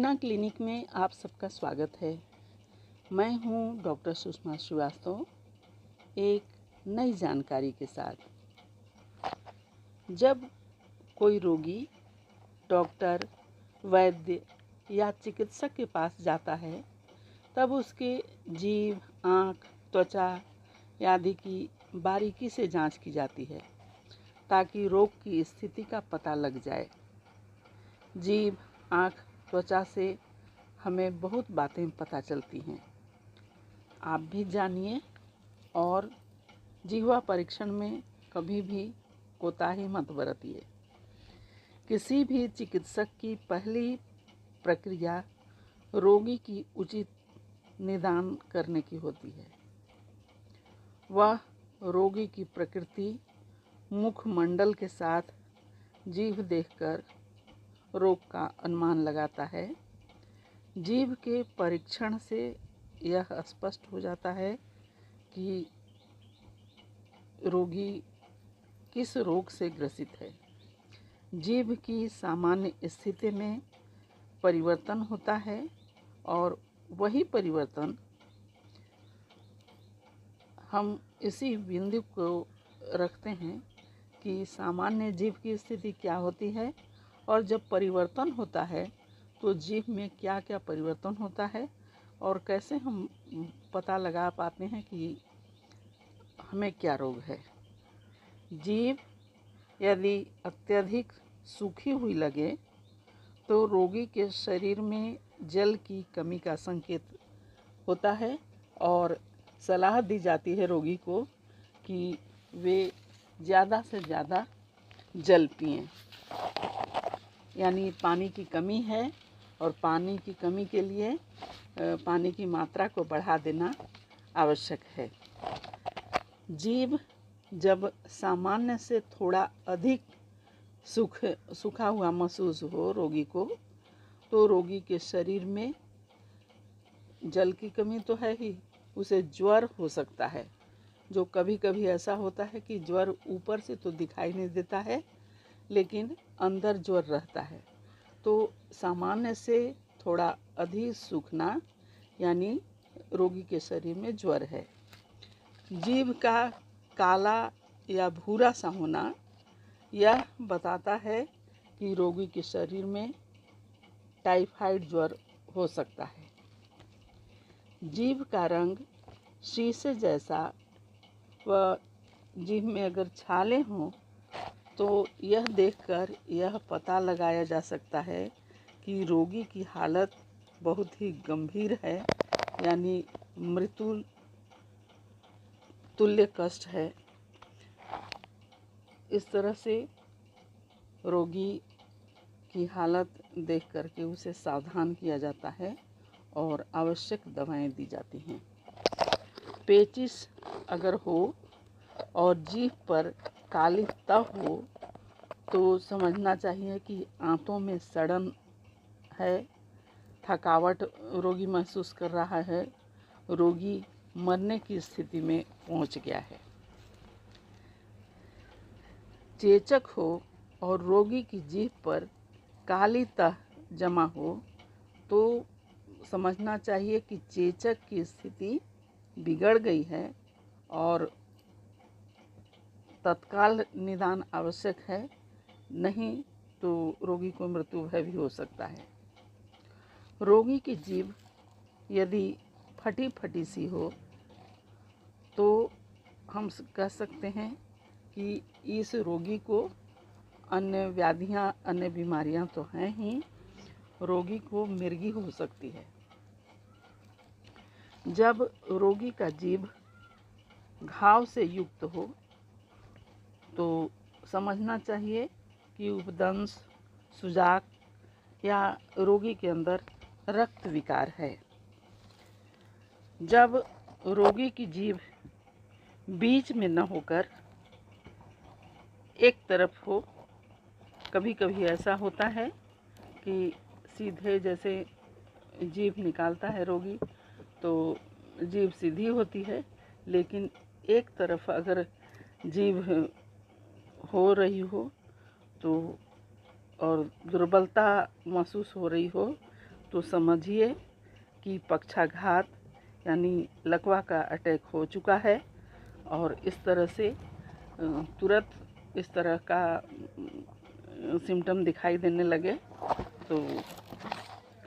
अपना क्लिनिक में आप सबका स्वागत है। मैं हूं डॉक्टर सुषमा श्रीवास्तव, एक नई जानकारी के साथ। जब कोई रोगी डॉक्टर, वैद्य या चिकित्सक के पास जाता है, तब उसके जीभ, आँख, त्वचा आदि की बारीकी से जांच की जाती है ताकि रोग की स्थिति का पता लग जाए। जीभ, आँख, त्वचा से हमें बहुत बातें पता चलती हैं। आप भी जानिए और जिह्वा परीक्षण में कभी भी कोताही मत बरतिए। किसी भी चिकित्सक की पहली प्रक्रिया रोगी की उचित निदान करने की होती है। वह रोगी की प्रकृति, मुखमंडल के साथ जीभ देखकर रोग का अनुमान लगाता है। जीभ के परीक्षण से यह स्पष्ट हो जाता है कि रोगी किस रोग से ग्रसित है। जीभ की सामान्य स्थिति में परिवर्तन होता है और वही परिवर्तन हम इसी बिंदु को रखते हैं कि सामान्य जीभ की स्थिति क्या होती है और जब परिवर्तन होता है तो जीभ में क्या क्या परिवर्तन होता है और कैसे हम पता लगा पाते हैं कि हमें क्या रोग है। जीभ यदि अत्यधिक सूखी हुई लगे तो रोगी के शरीर में जल की कमी का संकेत होता है और सलाह दी जाती है रोगी को कि वे ज़्यादा से ज़्यादा जल पिएं। यानी पानी की कमी है और पानी की कमी के लिए पानी की मात्रा को बढ़ा देना आवश्यक है। जीभ जब सामान्य से थोड़ा अधिक सूखा हुआ महसूस हो रोगी को, तो रोगी के शरीर में जल की कमी तो है ही, उसे ज्वर हो सकता है। जो कभी कभी ऐसा होता है कि ज्वर ऊपर से तो दिखाई नहीं देता है लेकिन अंदर ज्वर रहता है। तो सामान्य से थोड़ा अधिक सूखना यानी रोगी के शरीर में ज्वर है। जीभ का काला या भूरा सा होना यह बताता है कि रोगी के शरीर में टाइफाइड ज्वर हो सकता है। जीभ का रंग शीशे जैसा व जीभ में अगर छाले हों तो यह देखकर यह पता लगाया जा सकता है कि रोगी की हालत बहुत ही गंभीर है, यानी मृत्यु तुल्य कष्ट है। इस तरह से रोगी की हालत देख करके उसे सावधान किया जाता है और आवश्यक दवाएं दी जाती हैं। पेचिश अगर हो और जीभ पर काली तह हो तो समझना चाहिए कि आंतों में सड़न है, थकावट रोगी महसूस कर रहा है, रोगी मरने की स्थिति में पहुंच गया है। चेचक हो और रोगी की जीभ पर काली तह जमा हो तो समझना चाहिए कि चेचक की स्थिति बिगड़ गई है और तत्काल निदान आवश्यक है, नहीं तो रोगी को मृत्यु भय भी हो सकता है। रोगी की जीभ यदि फटी फटी सी हो तो हम कह सकते हैं कि इस रोगी को अन्य व्याधियां, अन्य बीमारियां तो हैं ही, रोगी को मिर्गी हो सकती है। जब रोगी का जीभ घाव से युक्त हो तो समझना चाहिए कि उपदंश, सुजाक या रोगी के अंदर रक्त विकार है। जब रोगी की जीभ बीच में न होकर एक तरफ हो, कभी कभी ऐसा होता है कि सीधे जैसे जीभ निकालता है रोगी तो जीभ सीधी होती है, लेकिन एक तरफ अगर जीभ हो रही हो तो और दुर्बलता महसूस हो रही हो तो समझिए कि पक्षाघात यानी लकवा का अटैक हो चुका है। और इस तरह से तुरंत इस तरह का सिम्टम दिखाई देने लगे तो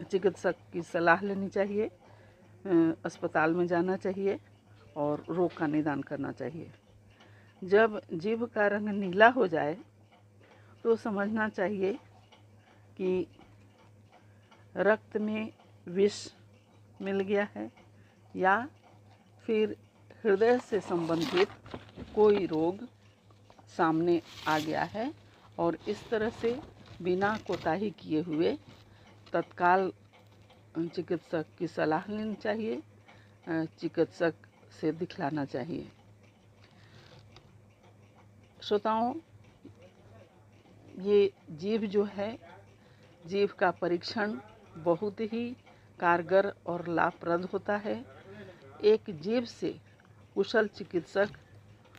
चिकित्सक की सलाह लेनी चाहिए, अस्पताल में जाना चाहिए और रोग का निदान करना चाहिए। जब जीभ का रंग नीला हो जाए तो समझना चाहिए कि रक्त में विष मिल गया है या फिर हृदय से संबंधित कोई रोग सामने आ गया है। और इस तरह से बिना कोताही किए हुए तत्काल चिकित्सक की सलाह लेनी चाहिए, चिकित्सक से दिखलाना चाहिए। श्रोताओं, ये जीभ जो है, जीभ का परीक्षण बहुत ही कारगर और लाभप्रद होता है। एक जीभ से कुशल चिकित्सक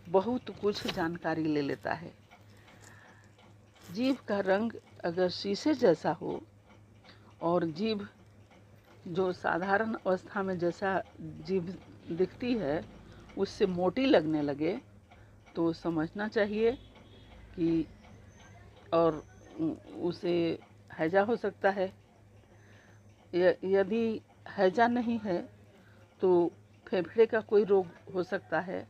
बहुत कुछ जानकारी ले लेता है। जीभ का रंग अगर शीशे जैसा हो और जीभ जो साधारण अवस्था में जैसा जीभ दिखती है उससे मोटी लगने लगे तो समझना चाहिए कि और उसे हैजा हो सकता है। यदि हैजा नहीं है तो फेफड़े का कोई रोग हो सकता है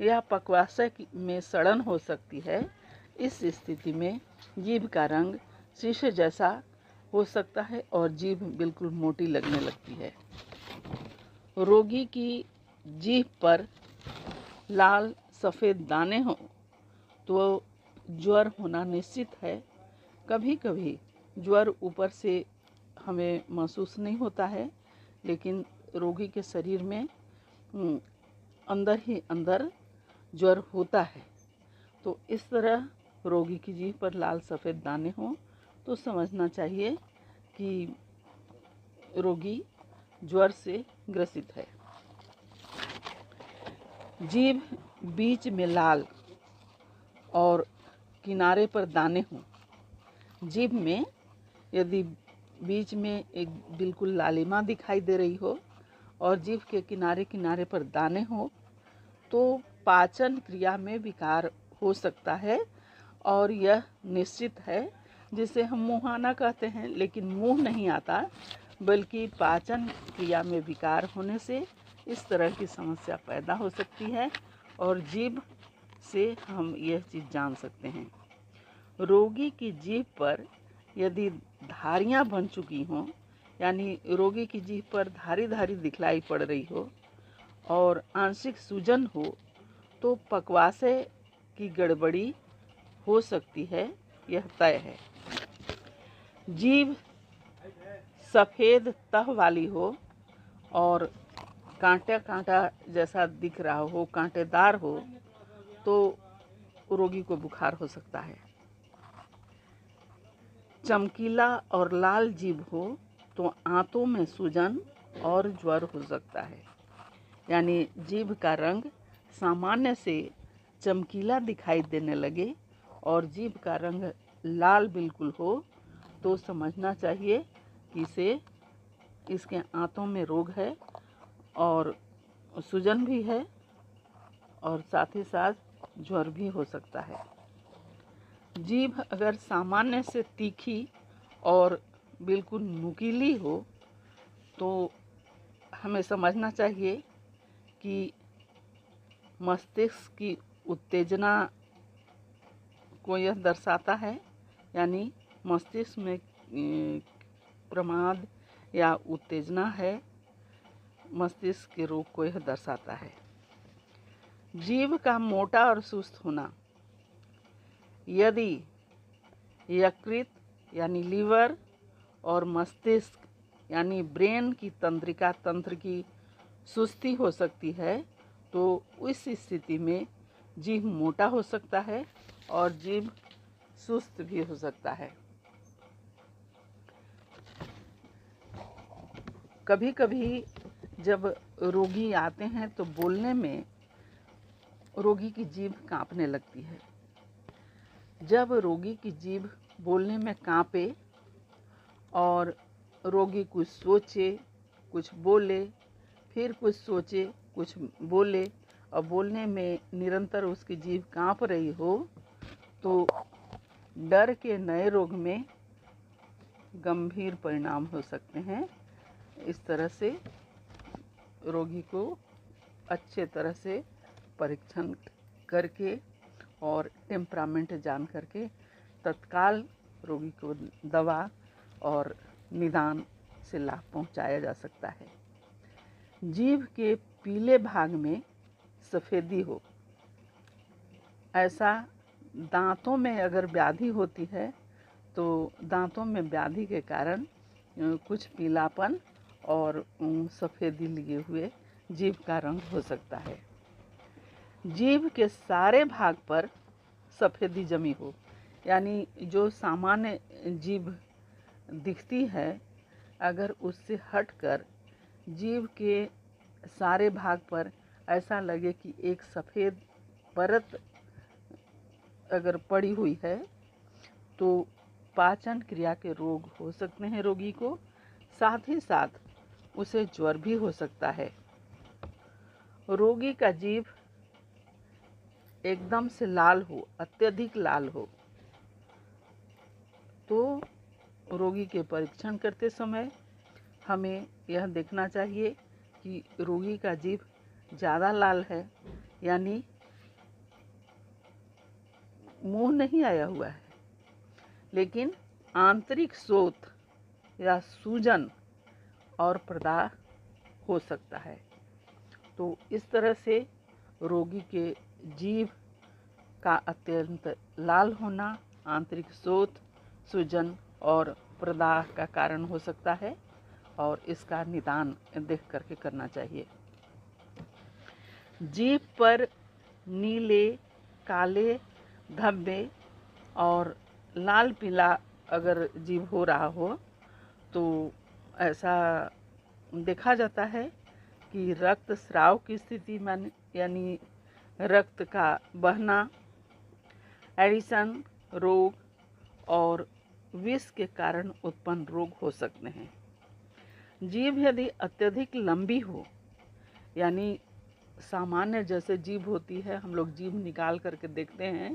या पक्वाशय में सड़न हो सकती है। इस स्थिति में जीभ का रंग शीशे जैसा हो सकता है और जीभ बिल्कुल मोटी लगने लगती है। रोगी की जीभ पर लाल सफ़ेद दाने हों तो ज्वर होना निश्चित है। कभी कभी ज्वर ऊपर से हमें महसूस नहीं होता है, लेकिन रोगी के शरीर में अंदर ही अंदर ज्वर होता है। तो इस तरह रोगी की जीभ पर लाल सफ़ेद दाने हों तो समझना चाहिए कि रोगी ज्वर से ग्रसित है। जीभ बीच में लाल और किनारे पर दाने हों। जीभ में यदि बीच में एक बिल्कुल लालिमा दिखाई दे रही हो और जीभ के किनारे किनारे पर दाने हों तो पाचन क्रिया में विकार हो सकता है और यह निश्चित है, जिसे हम मुहाना कहते हैं। लेकिन मुंह नहीं आता, बल्कि पाचन क्रिया में विकार होने से इस तरह की समस्या पैदा हो सकती है और जीभ से हम यह चीज़ जान सकते हैं। रोगी की जीभ पर यदि धारियां बन चुकी हों, यानी रोगी की जीभ पर धारी धारी दिखलाई पड़ रही हो और आंशिक सूजन हो तो पक्वाशय की गड़बड़ी हो सकती है, यह तय है। जीभ सफ़ेद तह वाली हो और कांटा कांटा जैसा दिख रहा हो, कांटेदार हो, तो रोगी को बुखार हो सकता है। चमकीला और लाल जीभ हो तो आंतों में सूजन और ज्वर हो सकता है। यानी जीभ का रंग सामान्य से चमकीला दिखाई देने लगे और जीभ का रंग लाल बिल्कुल हो तो समझना चाहिए कि इसके आंतों में रोग है और सूजन भी है और साथ ही साथ ज्वर भी हो सकता है। जीभ अगर सामान्य से तीखी और बिल्कुल नुकीली हो तो हमें समझना चाहिए कि मस्तिष्क की उत्तेजना को यह दर्शाता है, यानी मस्तिष्क में प्रमाद या उत्तेजना है, मस्तिष्क के रोग को यह दर्शाता है। जीभ का मोटा और सुस्त होना, यदि यकृत यानी लीवर और मस्तिष्क यानी ब्रेन की तंत्रिका तंत्र की सुस्ती हो सकती है तो उस स्थिति में जीभ मोटा हो सकता है और जीभ सुस्त भी हो सकता है। कभी कभी जब रोगी आते हैं तो बोलने में रोगी की जीभ कांपने लगती है। जब रोगी की जीभ बोलने में कांपे और रोगी कुछ सोचे, कुछ बोले, फिर कुछ सोचे, कुछ बोले और बोलने में निरंतर उसकी जीभ काँप रही हो, तो डर के नए रोग में गंभीर परिणाम हो सकते हैं। इस तरह से रोगी को अच्छे तरह से परीक्षण करके और टेम्परामेंट जान करके तत्काल रोगी को दवा और निदान से लाभ पहुंचाया जा सकता है। जीभ के पीले भाग में सफ़ेदी हो, ऐसा दांतों में अगर व्याधि होती है तो दांतों में व्याधि के कारण कुछ पीलापन और सफ़ेदी लिए हुए जीभ का रंग हो सकता है। जीभ के सारे भाग पर सफ़ेदी जमी हो, यानी जो सामान्य जीभ दिखती है, अगर उससे हटकर जीभ के सारे भाग पर ऐसा लगे कि एक सफ़ेद परत अगर पड़ी हुई है, तो पाचन क्रिया के रोग हो सकते हैं रोगी को। साथ ही साथ उसे ज्वर भी हो सकता है। रोगी का जीभ एकदम से लाल हो, अत्यधिक लाल हो, तो रोगी के परीक्षण करते समय हमें यह देखना चाहिए कि रोगी का जीभ ज़्यादा लाल है, यानी मुंह नहीं आया हुआ है, लेकिन आंतरिक शोथ या सूजन और प्रदाह हो सकता है। तो इस तरह से रोगी के जीभ का अत्यंत लाल होना आंतरिक शोथ, सूजन और प्रदाह का कारण हो सकता है और इसका निदान देख करके करना चाहिए। जीभ पर नीले, काले धब्बे और लाल पीला अगर जीभ हो रहा हो, तो ऐसा देखा जाता है कि रक्तस्राव की स्थिति में, यानी रक्त का बहना, एडिसन रोग और विष के कारण उत्पन्न रोग हो सकते हैं। जीभ यदि अत्यधिक लंबी हो, यानी सामान्य जैसे जीभ होती है, हम लोग जीभ निकाल करके देखते हैं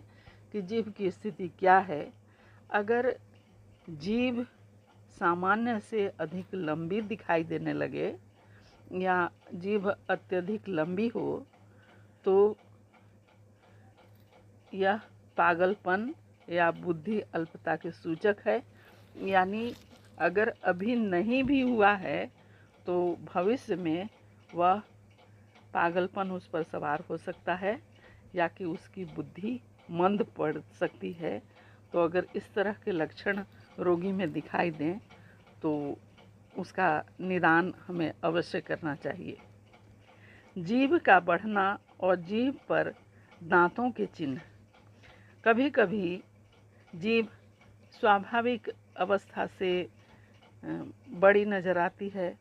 कि जीभ की स्थिति क्या है। अगर जीभ सामान्य से अधिक लंबी दिखाई देने लगे या जीभ अत्यधिक लंबी हो, तो यह पागलपन या बुद्धि अल्पता के सूचक है। यानी अगर अभी नहीं भी हुआ है तो भविष्य में वह पागलपन उस पर सवार हो सकता है या कि उसकी बुद्धि मंद पड़ सकती है। तो अगर इस तरह के लक्षण रोगी में दिखाई दें तो उसका निदान हमें अवश्य करना चाहिए। जीभ का बढ़ना और जीभ पर दांतों के चिन्ह। कभी कभी जीभ स्वाभाविक अवस्था से बड़ी नज़र आती है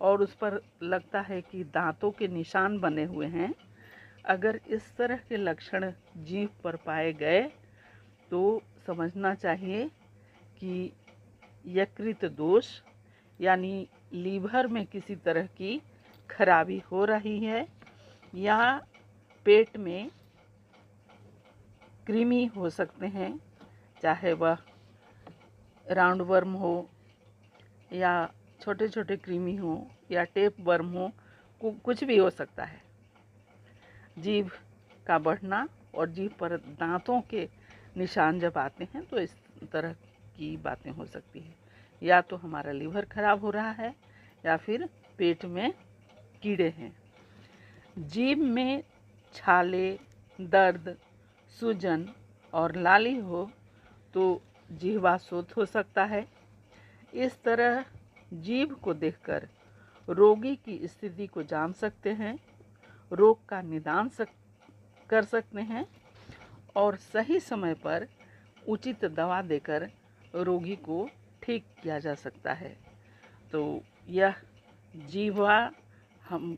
और उस पर लगता है कि दांतों के निशान बने हुए हैं। अगर इस तरह के लक्षण जीभ पर पाए गए तो समझना चाहिए कि यकृत दोष, यानी लीवर में किसी तरह की खराबी हो रही है या पेट में कृमि हो सकते हैं, चाहे वह राउंड वर्म हो या छोटे छोटे कृमि हो या टेप वर्म हो, कुछ भी हो सकता है। जीभ का बढ़ना और जीभ पर दांतों के निशान जब आते हैं तो इस तरह की बातें हो सकती हैं। या तो हमारा लीवर खराब हो रहा है या फिर पेट में कीड़े हैं। जीभ में छाले, दर्द, सूजन और लाली हो तो जिह्वाशोथ हो सकता है। इस तरह जीभ को देखकर रोगी की स्थिति को जान सकते हैं, रोग का निदान कर सकते हैं और सही समय पर उचित दवा देकर रोगी को ठीक किया जा सकता है। तो यह जीवा हम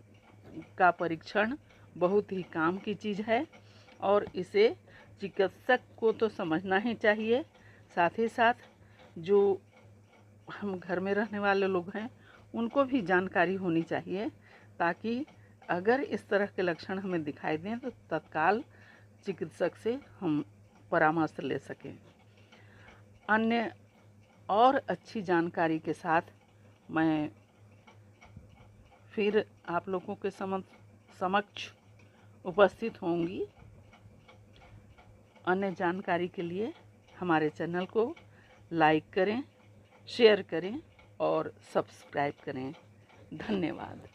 का परीक्षण बहुत ही काम की चीज़ है और इसे चिकित्सक को तो समझना ही चाहिए, साथ ही साथ जो हम घर में रहने वाले लोग हैं उनको भी जानकारी होनी चाहिए, ताकि अगर इस तरह के लक्षण हमें दिखाई दें तो तत्काल चिकित्सक से हम परामर्श ले सकें। अन्य और अच्छी जानकारी के साथ मैं फिर आप लोगों के समक्ष उपस्थित होंगी। अन्य जानकारी के लिए हमारे चैनल को लाइक करें, शेयर करें और सब्सक्राइब करें। धन्यवाद।